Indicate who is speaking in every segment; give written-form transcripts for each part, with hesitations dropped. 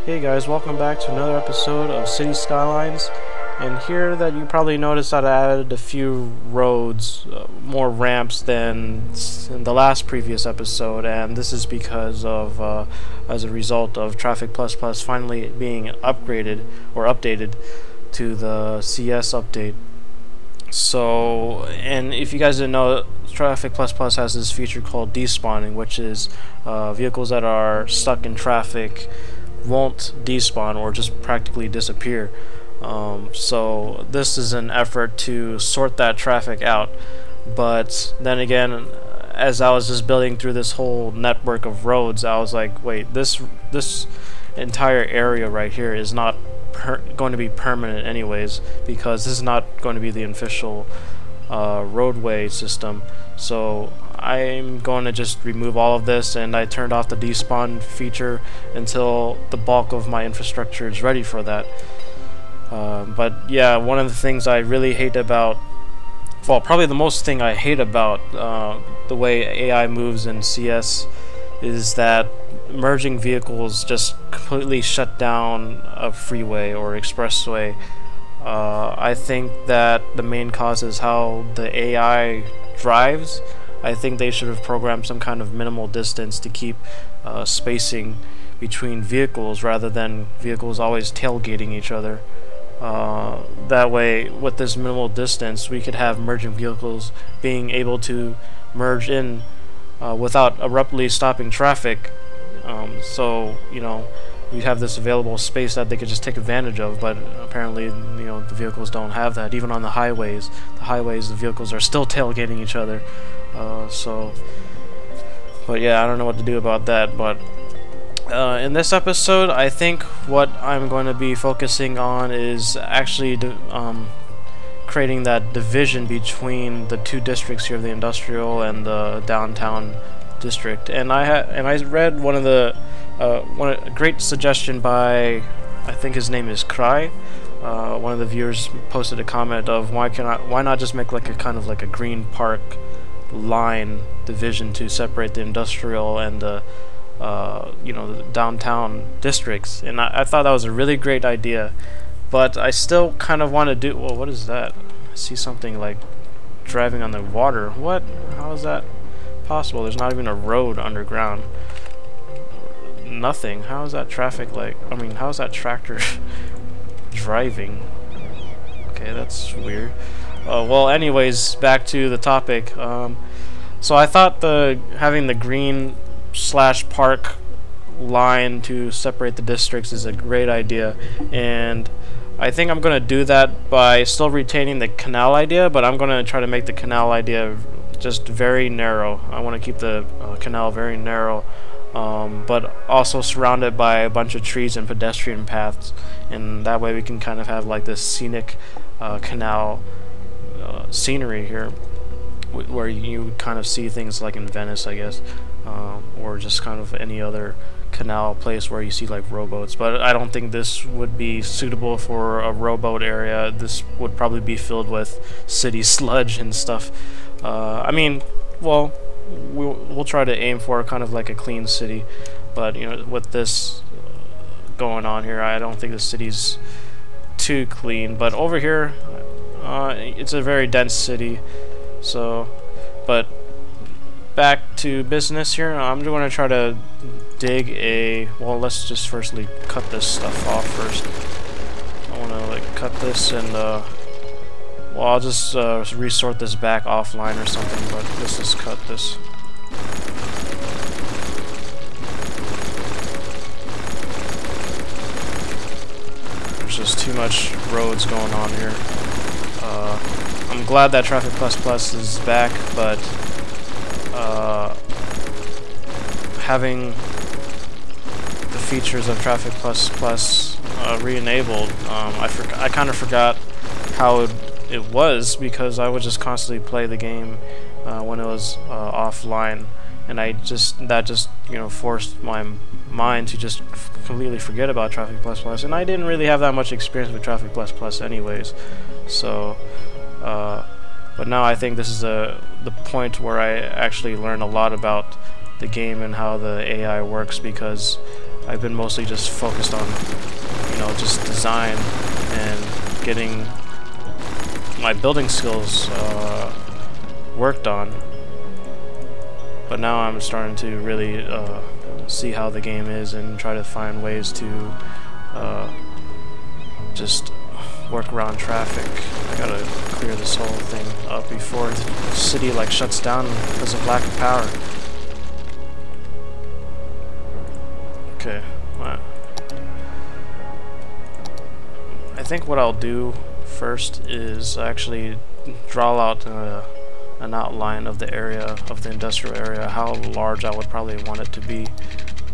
Speaker 1: Hey guys, welcome back to another episode of City Skylines. And here that you probably noticed that I added a few roads, more ramps than in the last previous episode, and this is because of as a result of Traffic++ finally being upgraded or updated to the CS update. So, and if you guys didn't know, Traffic++ has this feature called despawning, which is vehicles that are stuck in traffic won't despawn or just practically disappear. So this is an effort to sort that traffic out, but then again, as I was just building through this whole network of roads, I was like, wait, this entire area right here is not going to be permanent anyways, because this is not going to be the official roadway system. So I'm going to just remove all of this, and I turned off the despawn feature until the bulk of my infrastructure is ready for that. But yeah, one of the things I really hate about, well, probably the most thing I hate about the way AI moves in CS is that merging vehicles just completely shut down a freeway or expressway. I think that the main cause is how the AI drives. I think they should have programmed some kind of minimal distance to keep spacing between vehicles rather than vehicles always tailgating each other. That way, with this minimal distance, we could have merging vehicles being able to merge in without abruptly stopping traffic. So, you know, we have this available space that they could just take advantage of, but apparently, you know, the vehicles don't have that. Even on the highways, the vehicles are still tailgating each other. But yeah, I don't know what to do about that. But in this episode, I think what I'm going to be focusing on is actually creating that division between the two districts here, the industrial and the downtown district. And I read one of the a great suggestion by, I think his name is Cry. One of the viewers posted a comment of why not just make like a kind of like a green park line division to separate the industrial and the you know, the downtown districts. And I thought that was a really great idea, but I still kind of want to do. Well, what is that? I see something like driving on the water. What? How is that possible? There's not even a road underground. Nothing. How is that traffic like? I mean, how is that tractor driving? Okay, that's weird. Well, anyways, back to the topic. So I thought having the green / park line to separate the districts is a great idea, and I think I'm gonna do that by still retaining the canal idea, but I'm gonna try to make the canal idea just very narrow. I want to keep the canal very narrow, but also surrounded by a bunch of trees and pedestrian paths, and that way we can kind of have like this scenic canal scenery here, where you kind of see things like in Venice, I guess, or just kind of any other canal place where you see like rowboats. But I don't think this would be suitable for a rowboat area. This would probably be filled with city sludge and stuff. I mean, well, we'll try to aim for kind of like a clean city, but you know, with this going on here, I don't think the city's too clean. But over here, it's a very dense city. So, but back to business here. I'm going to try to dig a, well, let's just firstly cut this stuff off first. I want to like cut this and well, I'll just resort this back offline or something, but let's just cut this. There's just too much roads going on here. I'm glad that Traffic++ is back, but having the features of Traffic++ re-enabled, I kind of forgot how it was, because I would just constantly play the game when it was offline, and that just you know, forced my mind to just completely forget about Traffic++, and I didn't really have that much experience with Traffic++ anyways. So but now I think this is the point where I actually learn a lot about the game and how the AI works, because I've been mostly just focused on, you know, just design and getting my building skills worked on. But now I'm starting to really see how the game is and try to find ways to just work around traffic. I gotta clear this whole thing up before the city like shuts down because of lack of power. Okay, well, I think what I'll do first is actually draw out an outline of the area, of the industrial area, how large I would probably want it to be.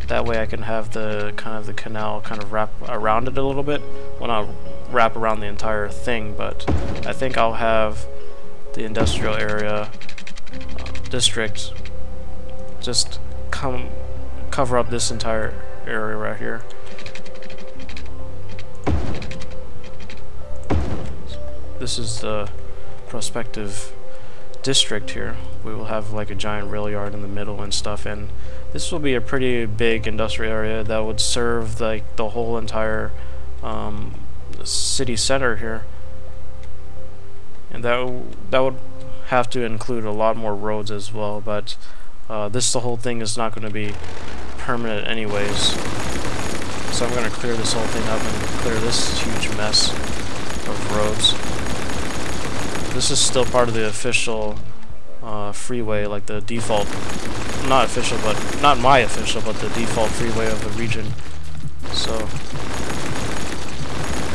Speaker 1: That way I can have the canal kind of wrap around it a little bit. Well, not wrap around the entire thing, but I think I'll have the industrial area district just cover up this entire area right here. This is the prospective district here. We will have like a giant rail yard in the middle and stuff, and this will be a pretty big industrial area that would serve like the whole entire city center here, and that would have to include a lot more roads as well. But the whole thing is not going to be permanent anyways, so I'm going to clear this whole thing up and clear this huge mess of roads. This is still part of the official freeway, like the default, not official, but not my official, but the default freeway of the region. So,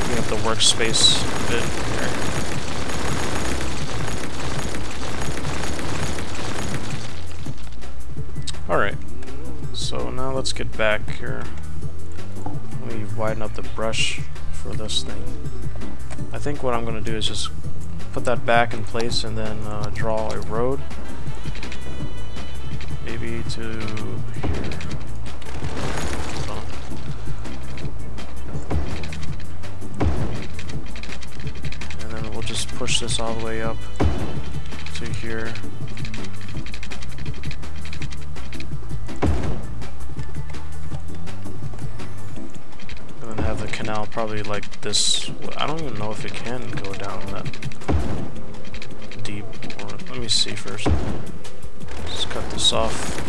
Speaker 1: bring up the workspace a bit here. Alright, so now let's get back here. Let me widen up the brush for this thing. I think what I'm going to do is just put that back in place and then draw a road, maybe to here. Hold on. And then we'll just push this all the way up to here. And then have the canal probably like this. I don't even know if it can go down that deep. Or let me see first. Just cut this off.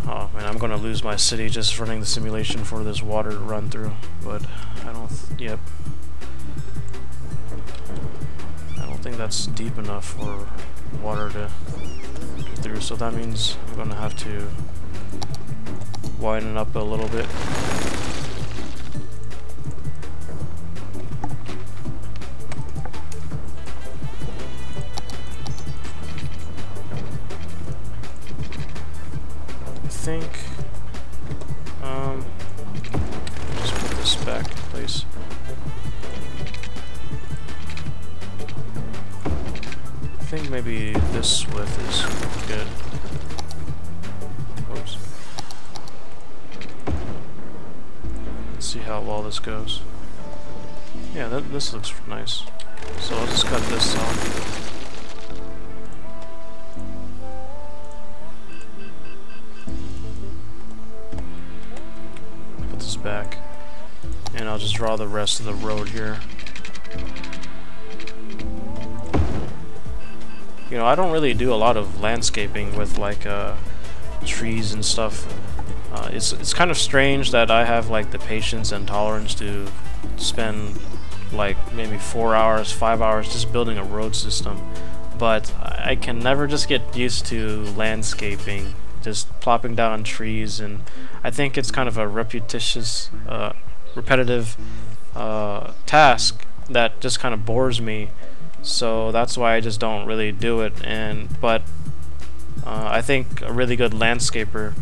Speaker 1: Oh man, I'm gonna lose my city just running the simulation for this water to run through. But I don't. Yep. I don't think that's deep enough for water to get through. So that means I'm gonna have to widen it up a little bit. I think just put this back in place. I think maybe this width is good. Oops. Let's see how well this goes. Yeah, this looks nice. So I'll just cut this off. Back, and I'll just draw the rest of the road here. You know, I don't really do a lot of landscaping with like trees and stuff. It's kind of strange that I have like the patience and tolerance to spend like maybe 4 hours, 5 hours just building a road system, but I can never just get used to landscaping, just plopping down trees, and I think it's kind of a repetitious, repetitive task that just kind of bores me. So that's why I just don't really do it. But I think a really good landscaper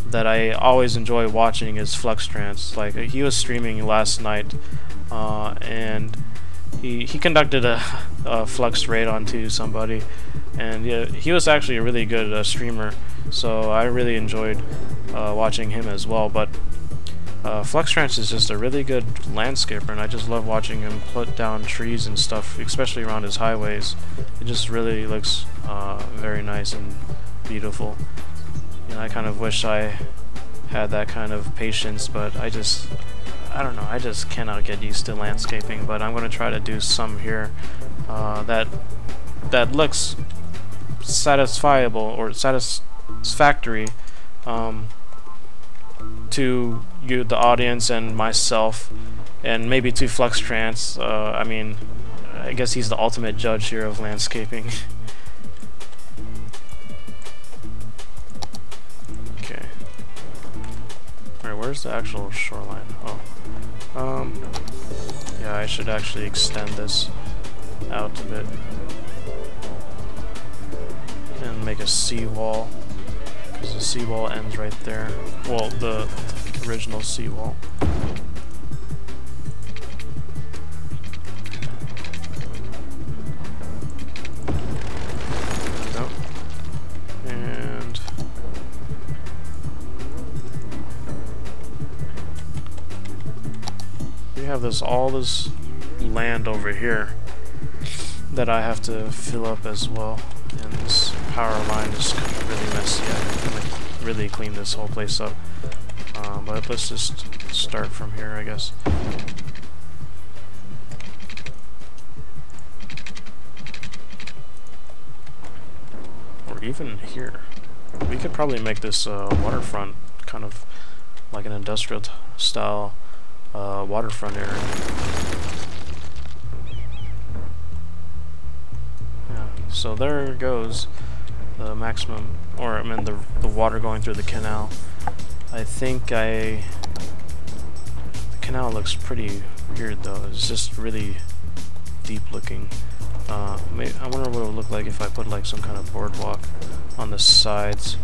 Speaker 1: that I always enjoy watching is Fluxtrans. Like he was streaming last night, and he conducted a flux raid onto somebody, and yeah, he was actually a really good streamer. So I really enjoyed watching him as well. But Fluxtrans is just a really good landscaper, and I just love watching him put down trees and stuff, especially around his highways. It just really looks very nice and beautiful. And I kind of wish I had that kind of patience, but I don't know, I just cannot get used to landscaping. But I'm going to try to do some here that looks satisfiable or satisfactory to you, the audience, and myself, and maybe to FluxTrance. I mean, I guess he's the ultimate judge here of landscaping. Okay. Alright, where's the actual shoreline? Oh. Yeah, I should actually extend this out a bit. And make a seawall. Because the seawall ends right there. Well, the original seawall. Have all this land over here that I have to fill up as well, and this power line is really messy. I'm gonna really clean this whole place up, but let's just start from here, I guess. Or even here. We could probably make this waterfront kind of like an industrial style waterfront area. Yeah, so there goes the maximum, or I mean the water going through the canal. I think the canal looks pretty weird though. It's just really deep looking. I wonder what it would look like if I put like some kind of boardwalk on the sides.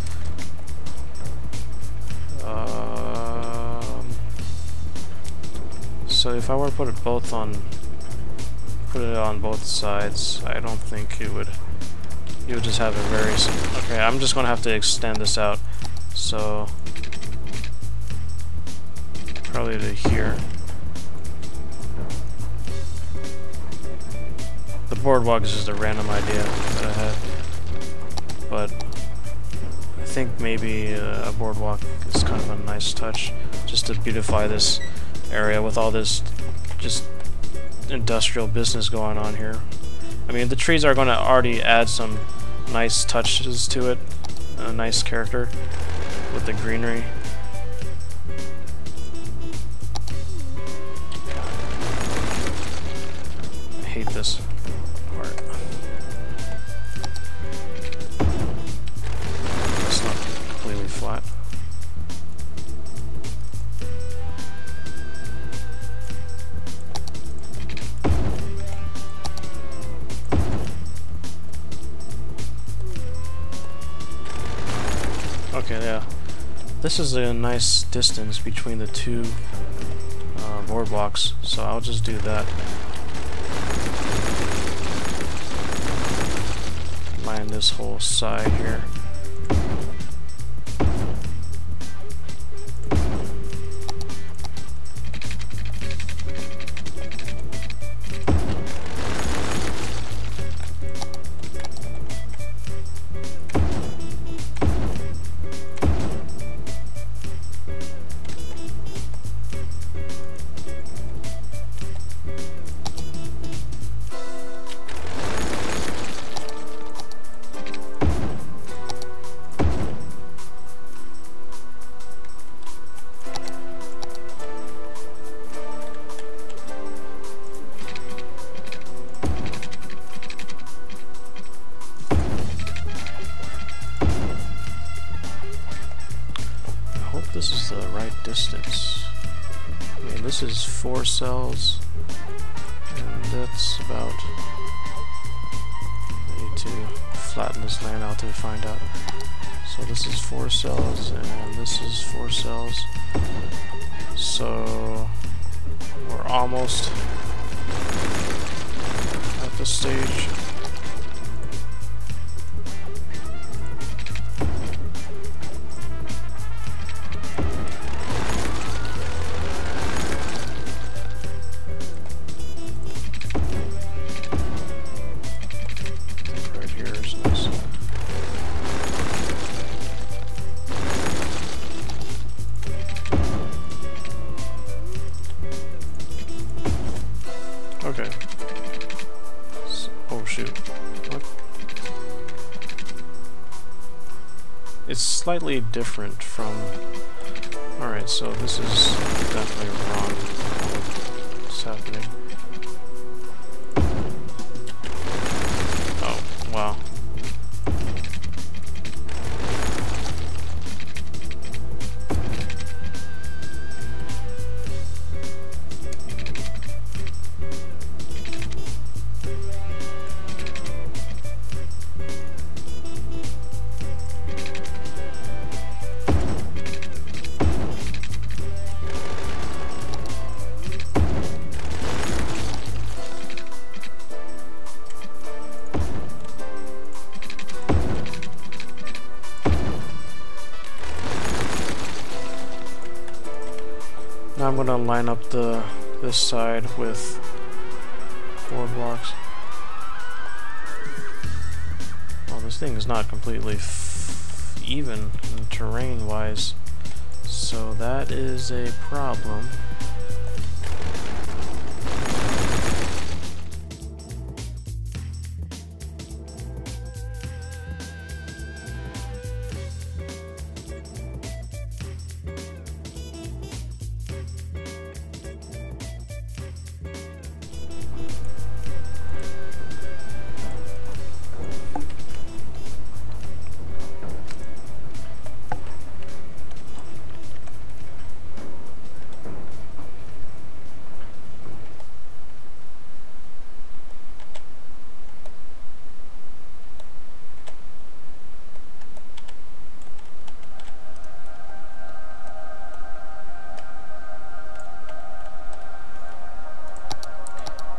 Speaker 1: So if I were to put it on both sides, I don't think it would. You would just have a very. Okay, I'm just gonna have to extend this out. So probably to here. The boardwalk is just a random idea that I had, but I think maybe a boardwalk is kind of a nice touch, just to beautify this area with all this just industrial business going on here. I mean, the trees are going to already add some nice touches to it, a nice character with the greenery. I hate this part. It's not completely flat. Okay, yeah. This is a nice distance between the two boardwalks, so I'll just do that. Line this whole side here. This is the right distance. I mean, this is 4 cells, and that's about. I need to flatten this land out to find out. So this is 4 cells, and this is 4 cells. So we're almost at the stage. it's slightly different from... Alright, so this is definitely wrong. What's happening? Oh, wow. Now I'm gonna line up this side with boardwalks. Oh, this thing is not completely even terrain-wise, so that is a problem.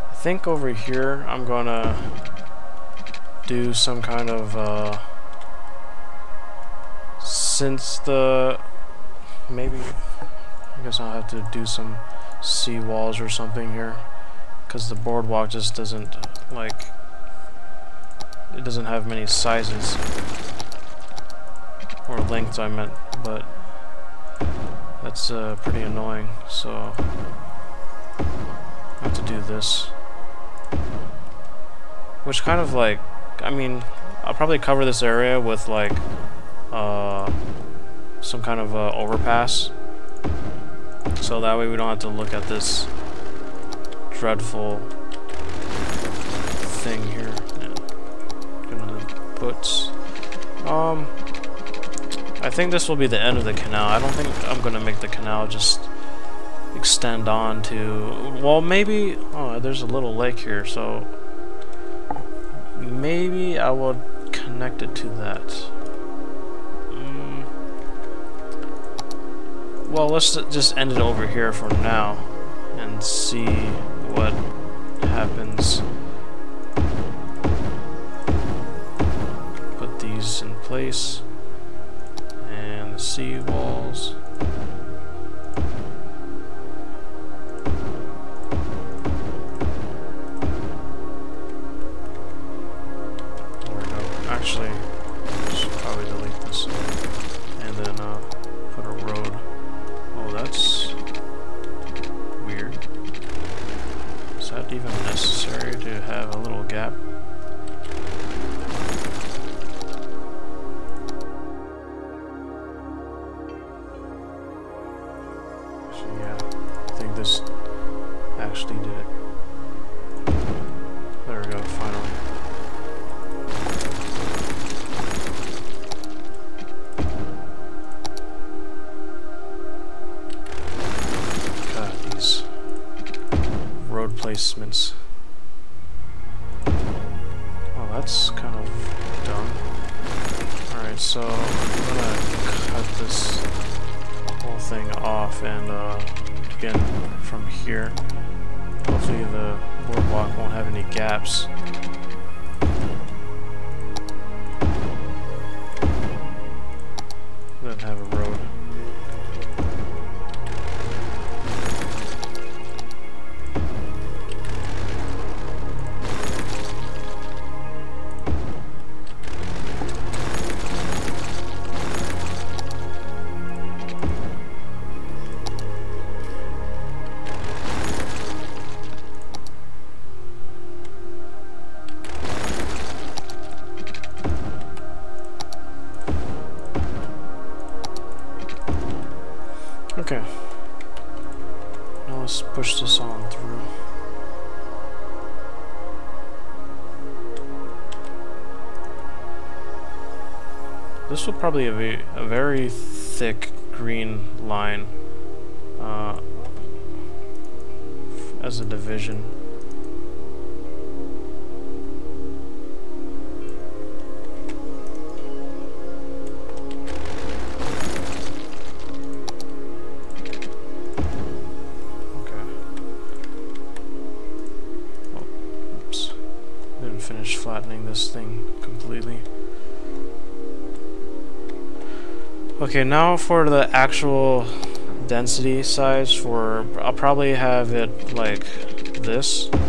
Speaker 1: I think over here I'm gonna do some kind of since the maybe I guess I'll have to do some seawalls or something here, because the boardwalk just doesn't like, it doesn't have many sizes or lengths I meant, but that's pretty annoying, so I have to do this. Which kind of like, I mean, I'll probably cover this area with like some kind of overpass, so that way we don't have to look at this dreadful thing here. Yeah. Gonna put, I think this will be the end of the canal. I don't think I'm gonna make the canal just extend on to, well, maybe, oh, there's a little lake here, so maybe I would connect it to that. Well, let's just end it over here for now and see what happens. Put these in place and the sea walls. Actually, I should probably delete this and then put a road. Oh, that's weird. Is that even necessary to have a little gap? Actually, yeah, I think this actually did it. There we go, finally. Placements. Well, that's kind of dumb. Alright, so I'm gonna cut this whole thing off and begin from here. Hopefully the boardwalk won't have any gaps. Then have a road. Okay. Now let's push this on through. This will probably be a very thick green line as a division. Finish flattening this thing completely. Okay, now for the actual density size for, I'll probably have it like this. Let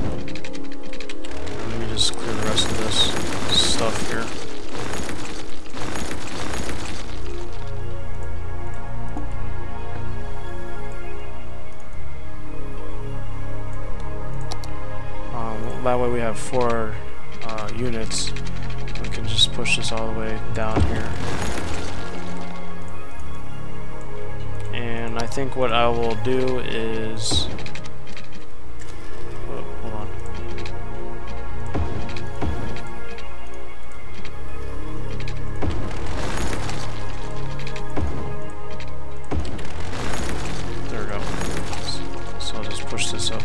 Speaker 1: me just clear the rest of this stuff here. That way we have 4 units. We can just push this all the way down here. And I think what I will do is... oh, hold on. There we go. So I'll just push this up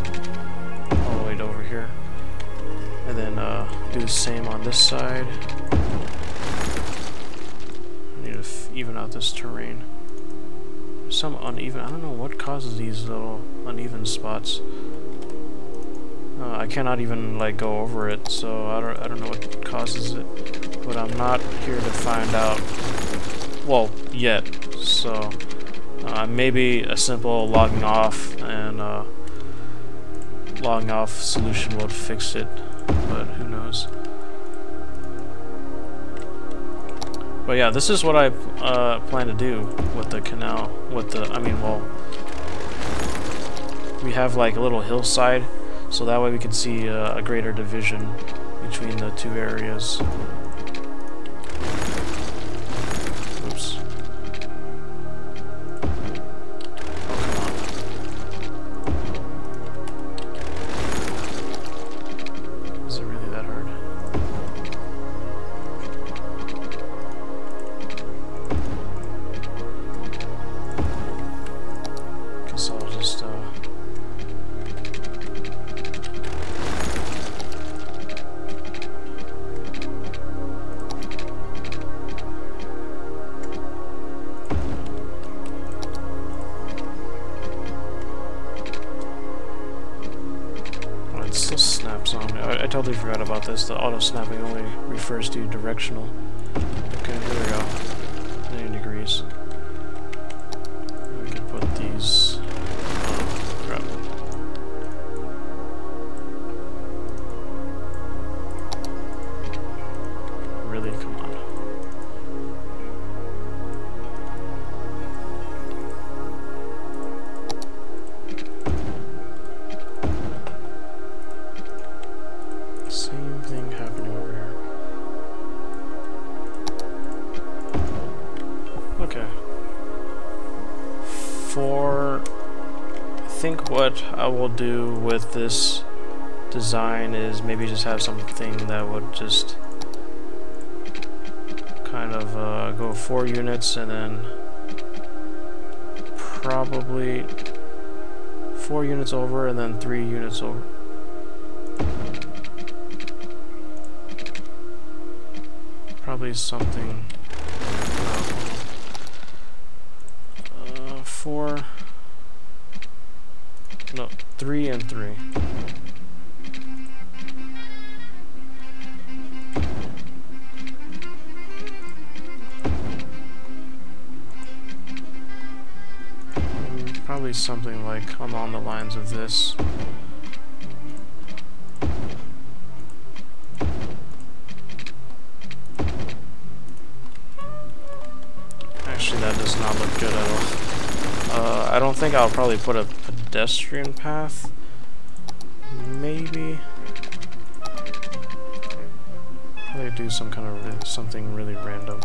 Speaker 1: all the way to over here. And then do the same on this side. I need to even out this terrain. Some uneven, I don't know what causes these little uneven spots. I cannot even like go over it, so I don't know what causes it. But I'm not here to find out, well, yet. So maybe a simple logging off and logging off solution would fix it. But who knows. But yeah, this is what I plan to do with the canal. With the, I mean, well, we have like a little hillside, so that way we can see a greater division between the two areas. Oops. I totally forgot about this. The auto snapping only refers to directional. Okay, here we go. 90 degrees. We can put these. Oh, crap. Really? Come on. Same thing happening over here. Okay. I think what I will do with this design is maybe just have something that would just kind of go 4 units and then probably 4 units over and then 3 units over. Probably something. 4. No, 3 and 3. Probably something like along the lines of this. Actually, that does not look good at all. I don't think I'll probably put a pedestrian path. Maybe. Probably do some kind of something really random.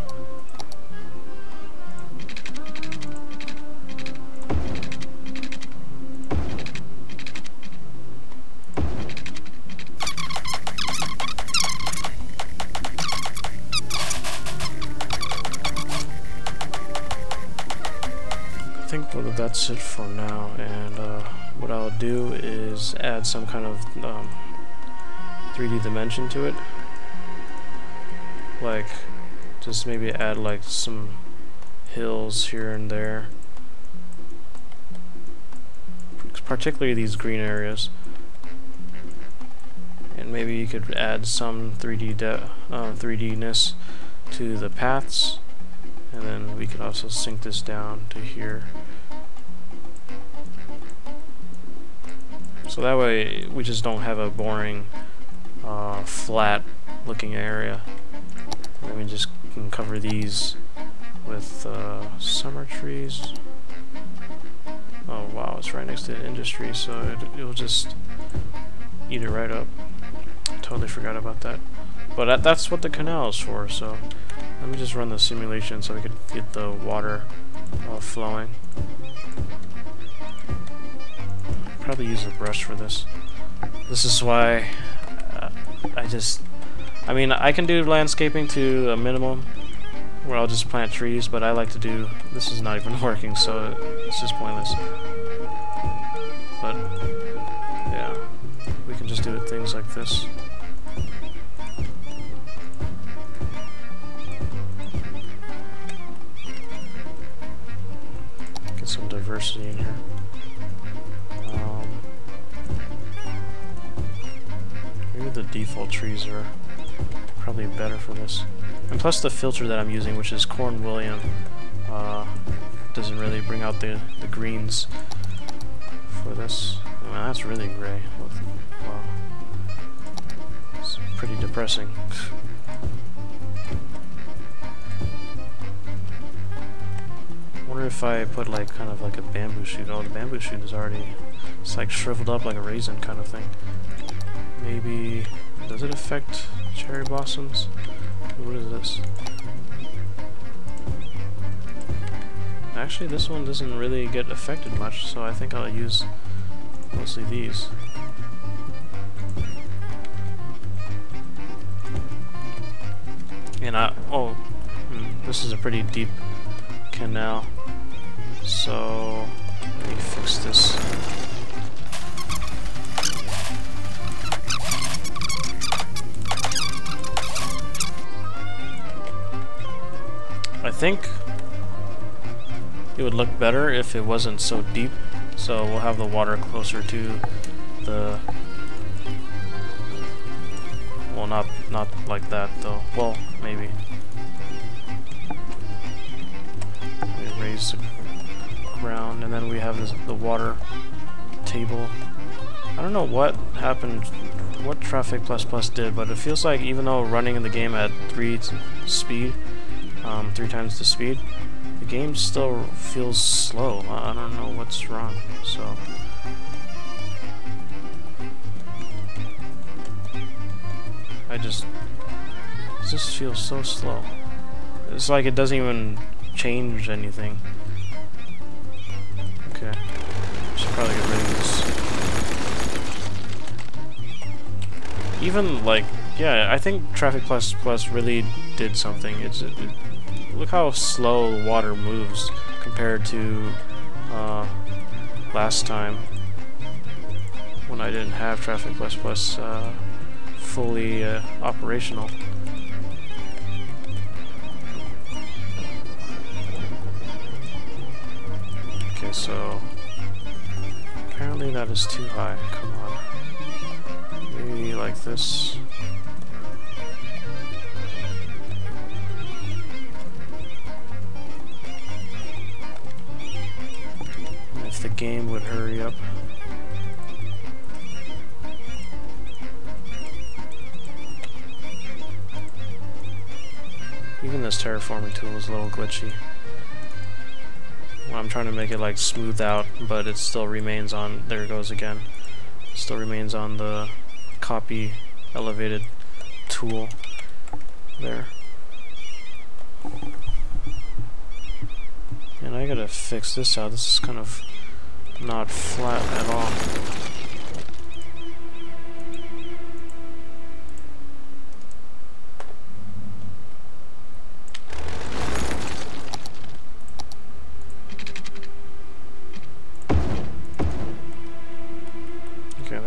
Speaker 1: that's it for now, and what I'll do is add some kind of 3D dimension to it, like just maybe add like some hills here and there, particularly these green areas, and maybe you could add some 3D-ness to the paths, and then we could also sync this down to here. So that way we just don't have a boring flat looking area. And then we just can cover these with summer trees. Oh wow, it's right next to the industry, so it'll just eat it right up. Totally forgot about that. But that's what the canal is for, so let me just run the simulation so we could get the water flowing. Probably use a brush for this. This is why I mean, I can do landscaping to a minimum where I'll just plant trees, but I like to do, this is not even working, so it's just pointless. But yeah, we can just do things like this. Get some diversity in here. Maybe the default trees are probably better for this. And plus the filter that I'm using, which is Corn William, doesn't really bring out the greens for this. I mean, that's really gray. Wow. It's pretty depressing. I wonder if I put like kind of like a bamboo shoot. Oh, the bamboo shoot is already, it's like shriveled up like a raisin kind of thing. Maybe, does it affect cherry blossoms? What is this? Actually, this one doesn't really get affected much, so I think I'll use mostly these. And this is a pretty deep canal, so let me fix this. I think it would look better if it wasn't so deep, so we'll have the water closer to the, well, not like that though. Well, maybe. We raise the ground, and then we have the water table. I don't know what happened, what Traffic++ did, but it feels like even though running in the game at 3 speed, 3 times the speed, the game still feels slow. I don't know what's wrong, so it just feels so slow. It's like it doesn't even change anything. Okay, should probably get rid of this. Even like, yeah, I think Traffic++ really did something. Look how slow water moves compared to last time when I didn't have Traffic++ fully operational. Okay, so apparently that is too high. Come on. Maybe like this. If the game would hurry up. Even this terraforming tool is a little glitchy. Well, I'm trying to make it like smooth out, but it still remains on, there it goes again. It still remains on the copy elevated tool there. And I gotta fix this out. This is kind of not flat at all.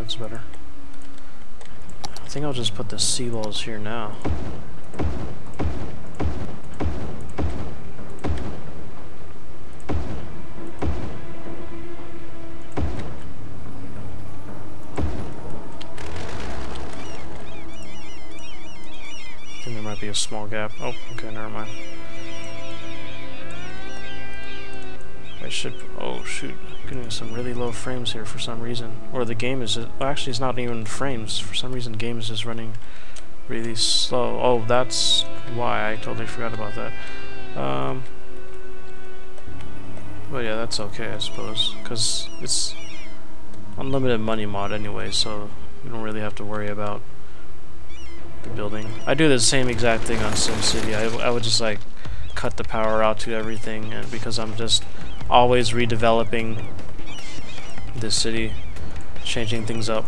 Speaker 1: that's better. I think I'll just put the seawalls here now. I think there might be a small gap. Oh, okay, never mind. I should. Oh shoot! I'm getting some really low frames here for some reason. Or the game is just, well, actually, it's not even frames. For some reason, the game is just running really slow. Oh, that's why. I totally forgot about that. But yeah, that's okay, I suppose, because it's unlimited money mod anyway, so you don't really have to worry about the building. I do the same exact thing on SimCity. I would just like cut the power out to everything, and because I'm just always redeveloping this city, changing things up.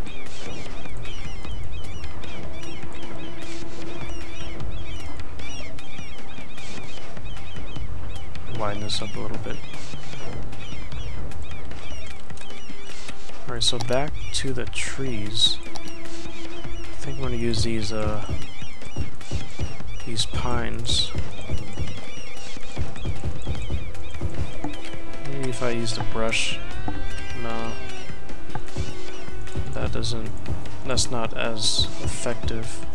Speaker 1: Widen this up a little bit. Alright, so back to the trees. I think I'm gonna use these pines. Maybe if I use the brush. No. That's not as effective.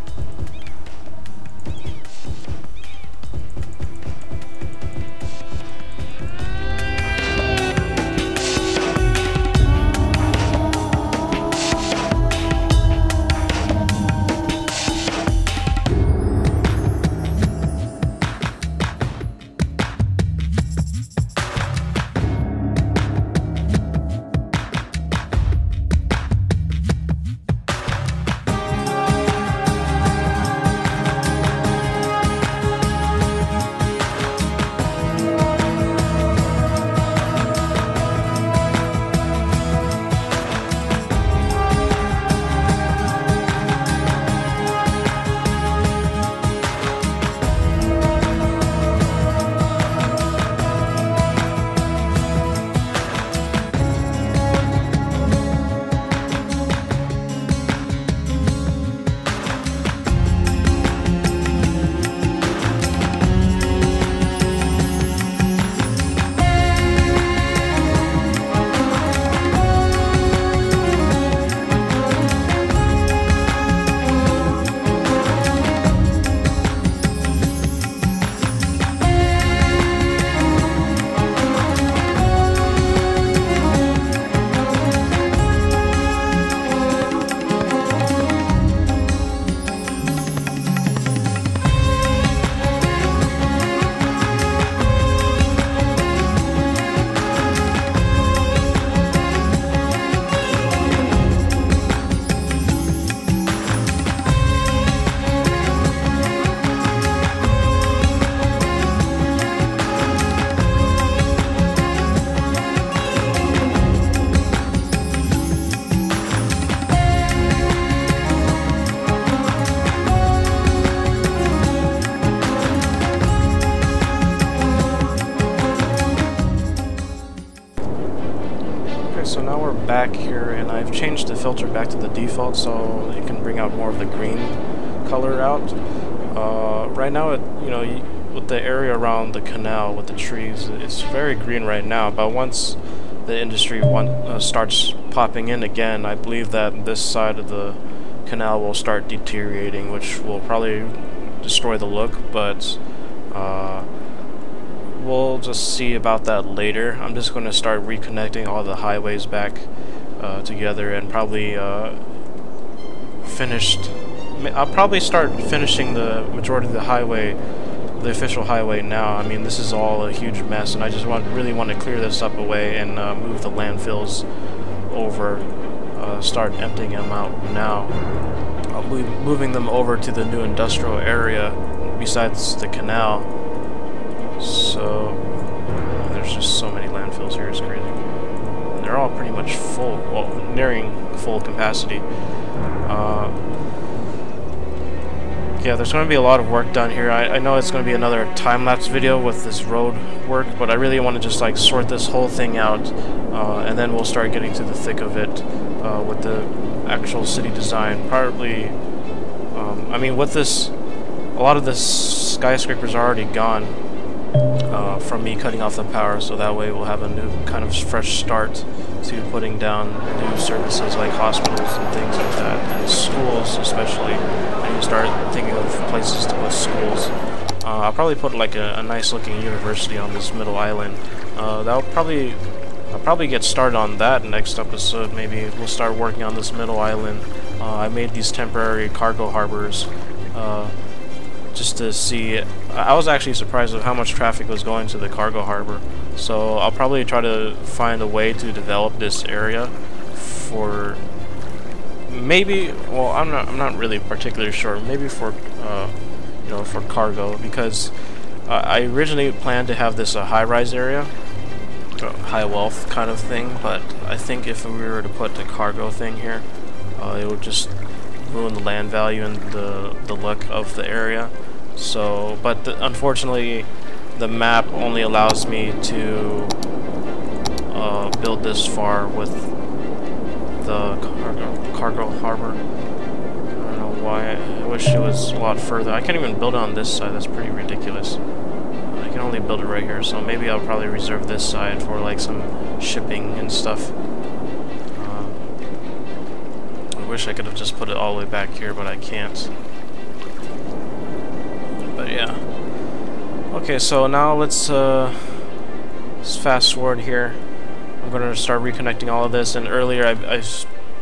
Speaker 1: So now we're back here, and I've changed the filter back to the default so it can bring out more of the green color out. Right now, with the area around the canal with the trees, it's very green right now, but once the industry starts popping in again, I believe that this side of the canal will start deteriorating, which will probably destroy the look, but we'll just see about that later. I'm just going to start reconnecting all the highways back together, and probably I'll probably start finishing the majority of the highway, the official highway now. I mean, this is all a huge mess, and I just really want to clear this up away and move the landfills over, start emptying them out now. I'll be moving them over to the new industrial area besides the canal. So there's just so many landfills here, it's crazy. And they're all pretty much full, well, nearing full capacity. Yeah, there's going to be a lot of work done here. I know it's going to be another time-lapse video with this road work, but I really want to just like sort this whole thing out, and then we'll start getting to the thick of it with the actual city design. Probably, I mean, with this, a lot of the skyscrapers are already gone from me cutting off the power, so that way we'll have a new kind of fresh start to putting down new services like hospitals and things like that, and schools especially. I need to start thinking of places to put schools. I'll probably put like a nice looking university on this middle island. I'll probably get started on that next episode. Maybe we'll start working on this middle island. I made these temporary cargo harbors just to see. I was actually surprised of how much traffic was going to the cargo harbor. So I'll probably try to find a way to develop this area for maybe, well, I'm not really particularly sure. Maybe for you know, for cargo, because I originally planned to have this a high-rise area, high wealth kind of thing. But I think if we were to put the cargo thing here, it would just ruin the land value and the look of the area. So, but unfortunately, the map only allows me to build this far with the cargo harbor. I don't know why. I wish it was a lot further. I can't even build it on this side. That's pretty ridiculous. I can only build it right here, so maybe I'll probably reserve this side for like some shipping and stuff. I wish I could have just put it all the way back here, but I can't. But yeah. Okay, so now let's fast forward here. I'm going to start reconnecting all of this, and earlier I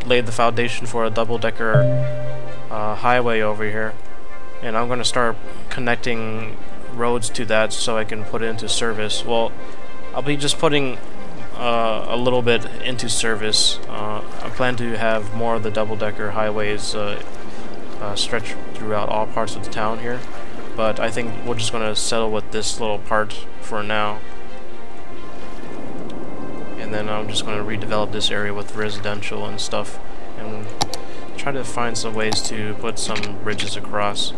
Speaker 1: laid the foundation for a double-decker highway over here, and I'm going to start connecting roads to that so I can put it into service. Well, I'll be just putting a little bit into service. I plan to have more of the double-decker highways stretch throughout all parts of the town here. But I think we're just going to settle with this little part for now. And then I'm just going to redevelop this area with residential and stuff. And try to find some ways to put some bridges across.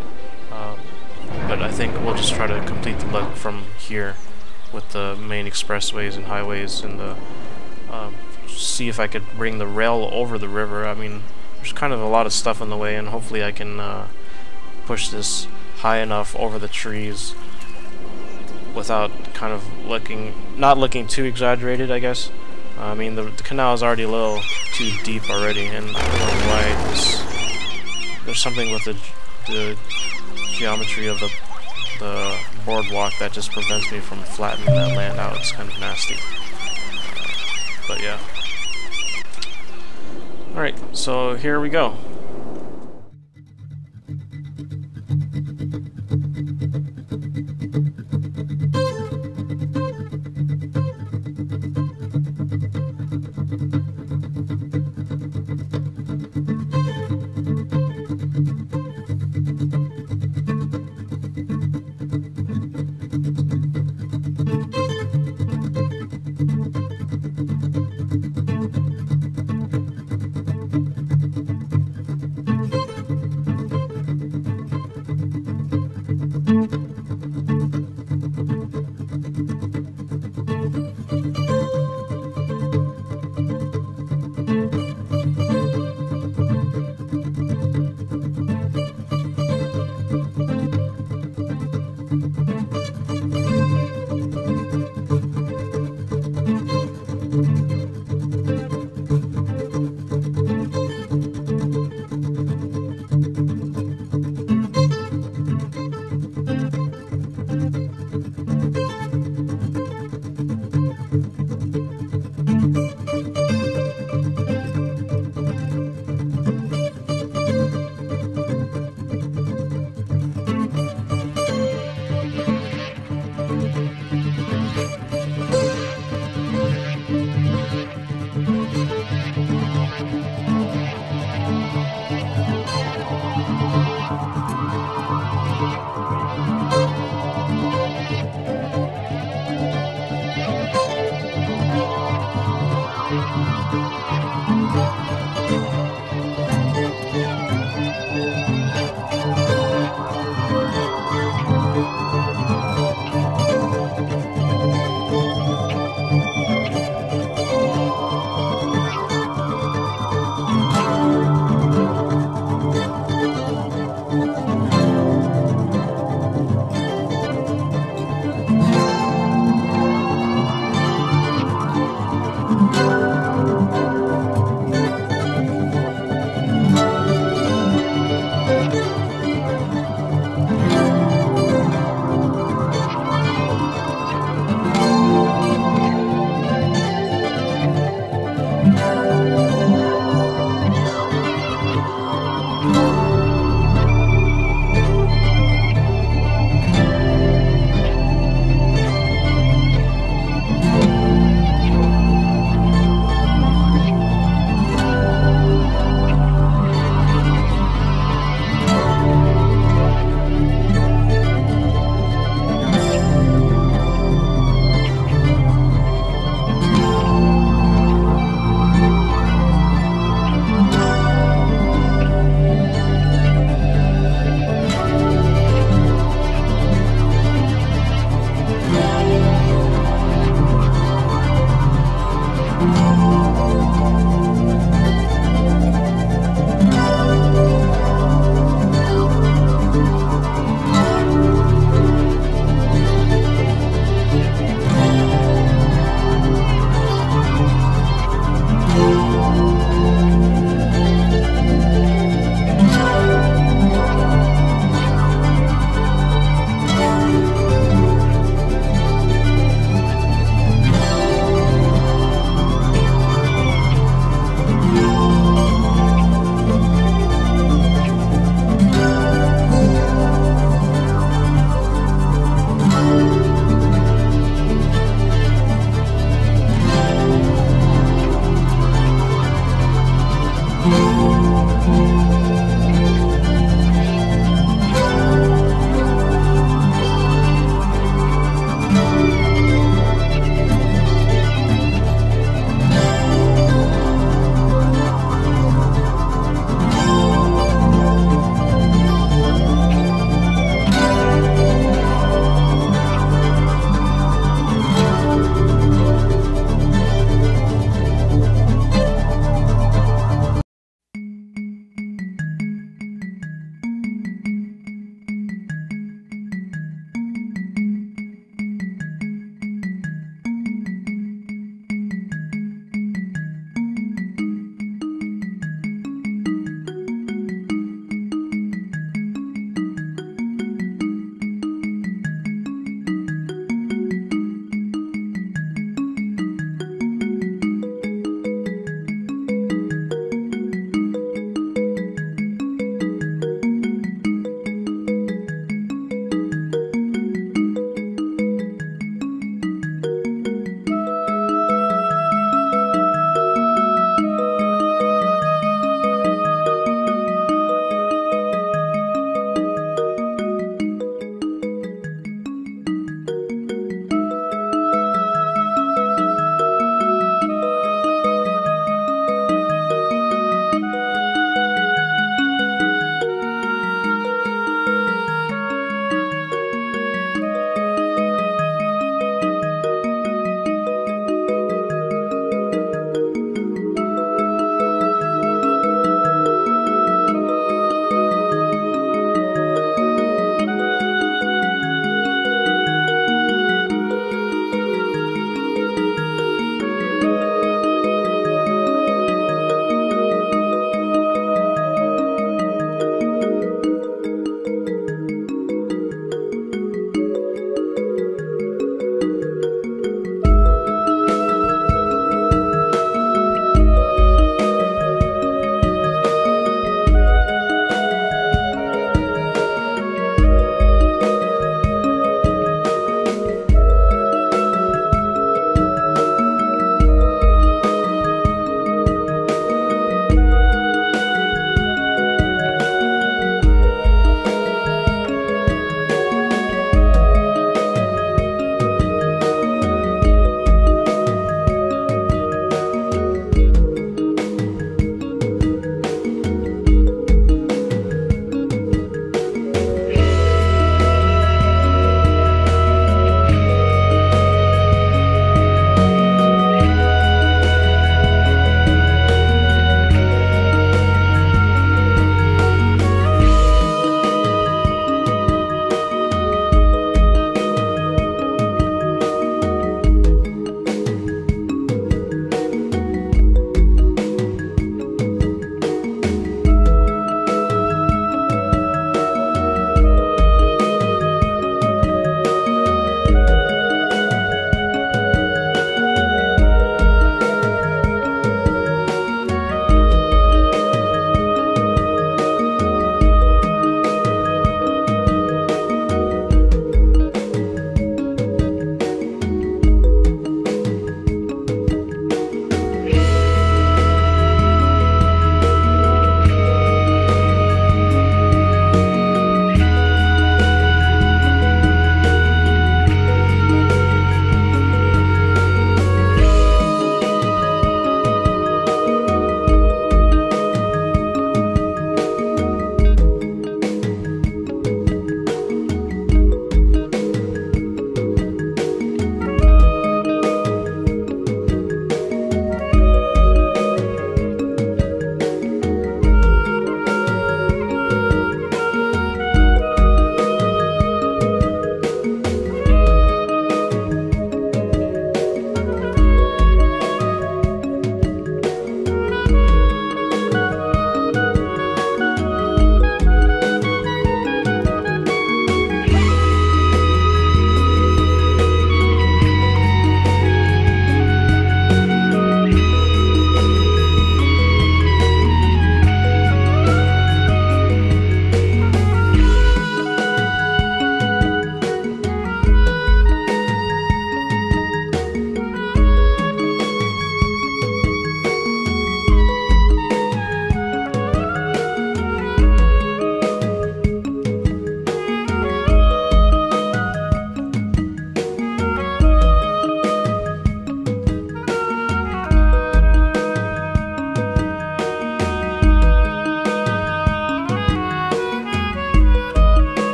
Speaker 1: But I think we'll just try to complete the look from here with the main expressways and highways, and the see if I could bring the rail over the river. I mean, there's kind of a lot of stuff in the way, and hopefully I can push this high enough over the trees without kind of not looking too exaggerated, I guess. I mean, the canal is already a little too deep already, and I don't know why there's something with the geometry of the boardwalk that just prevents me from flattening that land out. It's kind of nasty. But yeah. Alright, so here we go.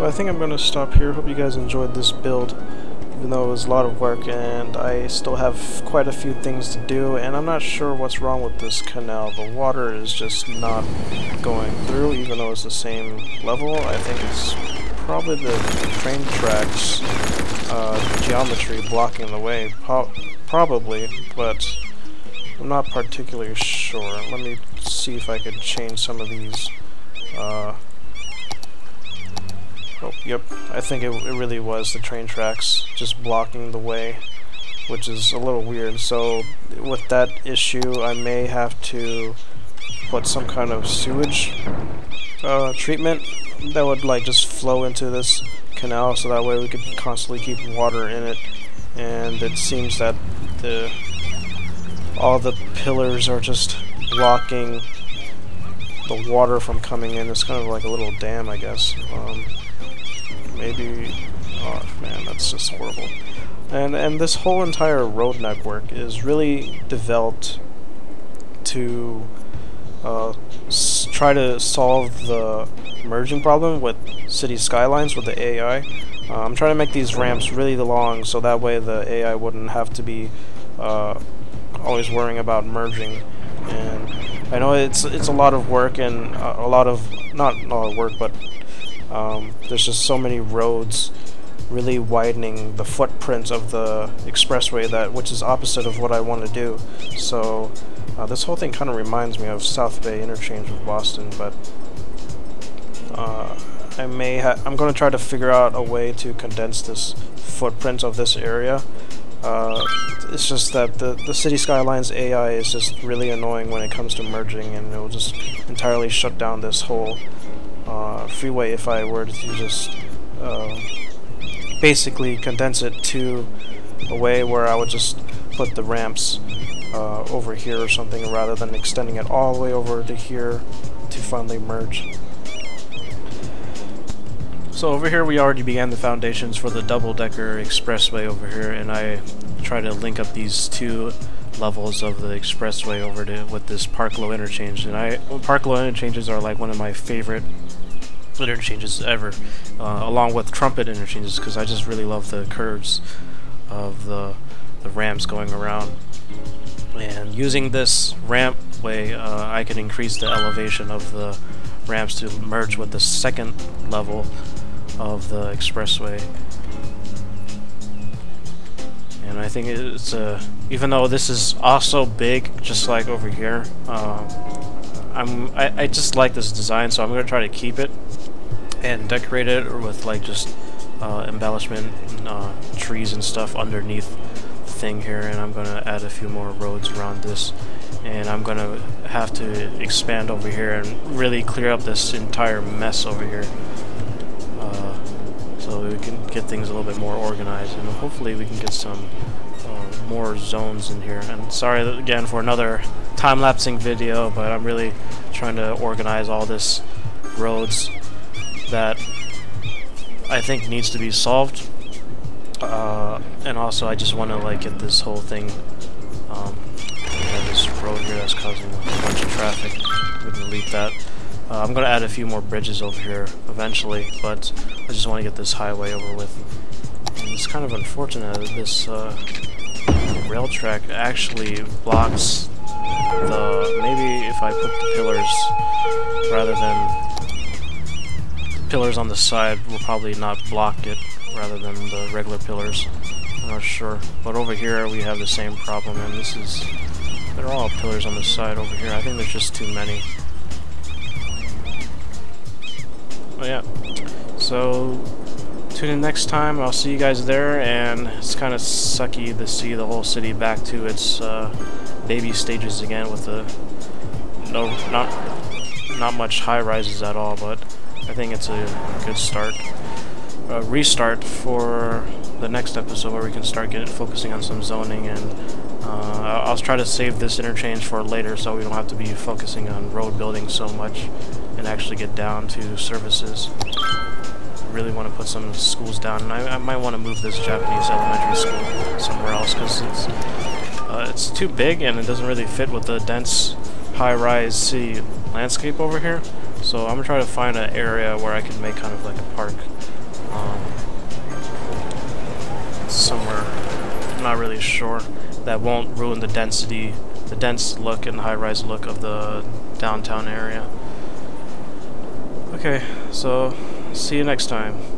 Speaker 1: So I think I'm going to stop here. Hope you guys enjoyed this build, even though it was a lot of work, and I still have quite a few things to do, and I'm not sure what's wrong with this canal. The water is just not going through, even though it's the same level. I think it's probably the train tracks geometry blocking the way, probably, but I'm not particularly sure. Let me see if I could change some of these. Oh, yep, I think it really was the train tracks just blocking the way, which is a little weird. So with that issue, I may have to put some kind of sewage treatment that would like just flow into this canal, so that way we could constantly keep water in it. And it seems that all the pillars are just blocking the water from coming in. It's kind of like a little dam, I guess. Maybe, oh man, that's just horrible. And this whole entire road network is really developed to try to solve the merging problem with city skylines with the AI. I'm trying to make these ramps really long, so that way the AI wouldn't have to be always worrying about merging. And I know it's a lot of work, and not a lot of work, but there's just so many roads really widening the footprint of the expressway, which is opposite of what I want to do. So this whole thing kind of reminds me of South Bay interchange with Boston, but I'm going to try to figure out a way to condense this footprint of this area. It's just that the city skylines AI is just really annoying when it comes to merging, and it will just entirely shut down this whole freeway if I were to just basically condense it to a way where I would just put the ramps over here or something, rather than extending it all the way over to here to finally merge. So over here we already began the foundations for the double-decker expressway over here, and I try to link up these two levels of the expressway over with this Park Low interchange. And Park Low interchanges are like one of my favorite interchanges ever, along with trumpet interchanges, because I just really love the curves of the ramps going around. And using this ramp way, I can increase the elevation of the ramps to merge with the second level of the expressway. And I think it's even though this is also big, just like over here, I just like this design, so I'm gonna try to keep it and decorate it with like just embellishment, trees and stuff underneath the thing here. And I'm gonna add a few more roads around this, and I'm gonna have to expand over here and really clear up this entire mess over here, so we can get things a little bit more organized, and hopefully we can get some more zones in here. And sorry again for another time-lapsing video, but I'm really trying to organize all this roads that I think needs to be solved, and also I just want to like get this whole thing. We have this road here that's causing a bunch of traffic. We can delete that. I'm going to add a few more bridges over here eventually, but I just want to get this highway over with. And it's kind of unfortunate that this rail track actually blocks maybe if I put the pillars rather than pillars on the side will probably not block it rather than the regular pillars. I'm not sure. But over here we have the same problem, and they're all pillars on the side over here. I think there's just too many. Oh yeah, so tune in next time. I'll see you guys there, and it's kind of sucky to see the whole city back to its baby stages again with not much high rises at all, but I think it's a good start. Restart for the next episode where we can start focusing on some zoning, and I'll try to save this interchange for later so we don't have to be focusing on road building so much and actually get down to services. I really want to put some schools down, and I might want to move this Japanese elementary school somewhere else because it's too big and it doesn't really fit with the dense high-rise city landscape over here. So I'm gonna try to find an area where I can make kind of like a park somewhere, I'm not really sure, that won't ruin the density, the dense look and high-rise look of the downtown area. Okay, so see you next time.